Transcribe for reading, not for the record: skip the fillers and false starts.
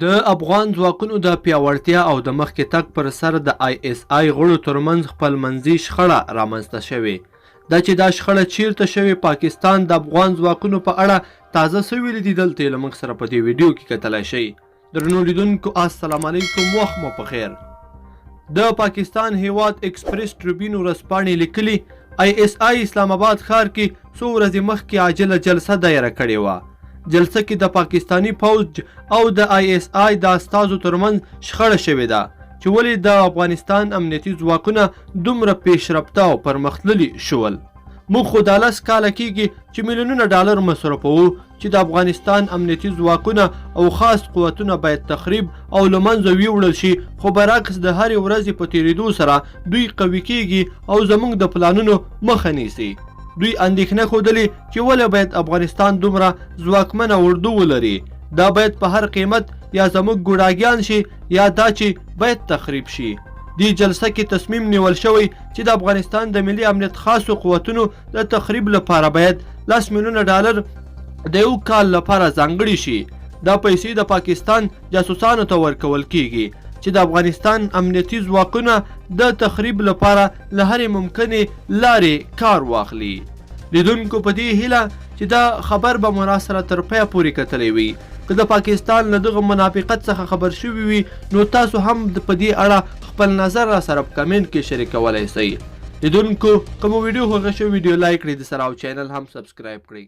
د افغان ځواکونو د پیاوړتیا او د مخکې تګ پر سر د ISI غړو ترمنځ خپلمنځي شخړه رامنځته شوې ده چې دا شخړه چیرته شوې پاکستان د افغان ځواکونو په اړه تازه سوي لیدي دلته یې له موږ سره په دې ویډیو کې کتلی شئ. درنو لیدونکو السلام علیکم، وخت مو په خیر. د پاکستان هیواد ایکسپریس ټریبیون ورځپاڼې لیکلي ISI اسلام آباد ښار کې څو ورځې مخکې عاجله جلسه دایره کړې وه. جلسه کې د پاکستانی پوځ او د ISI د استازو ترمنځ شخړه شوې ده چې ولې د افغانستان امنیتي ځواکونه دومره پیشرفته او پرمختللي شول. موږ خو دا 10 کاله کېږي چې میلیونونه ډالر مصرفوو چې د افغانستان امنیتي ځواکونه او خاص قوتونه باید تخریب او له منځه ویوړل شي، خو برعکس د هرې ورځې په تېرېدو سره دوی قوي کېږي او زموږ د پلانونو مخه نیسي. دوی اندېښنه ښودلې چې ولې باید افغانستان دومره ځواکمنه اردو ولري. دا باید په هر قیمت یا زموږ ګوډاګیان شي یا دا چې باید تخریب شي. دې جلسه کې تصمیم نیول شوی چې د افغانستان د ملي امنیت خاصو قوتونو د تخریب لپاره باید 10 میلیونه ډالر د یو کال لپاره ځانګړي شي. دا پیسې د پاکستان جاسوسانو ته ورکول کیږي چې د افغانستان امنیتي ځواکونه د تخریب لپاره له هرې ممکنې لارې کار واخلي. لیدونکو په دې هیله چې دا خبر به مو راسره تر پایه پورې کتلی وي. که د پاکستان له دغه منافقت څخه خبر شوي وي نو تاسو هم په دې اړه خپل نظر راسره په کمنټ کې شریکولی شئ. لیدونکو که مو ویډیو خوښه شوې ویډیو لایک کړئ، د سره او چینل هم سبسکرایب کړئ.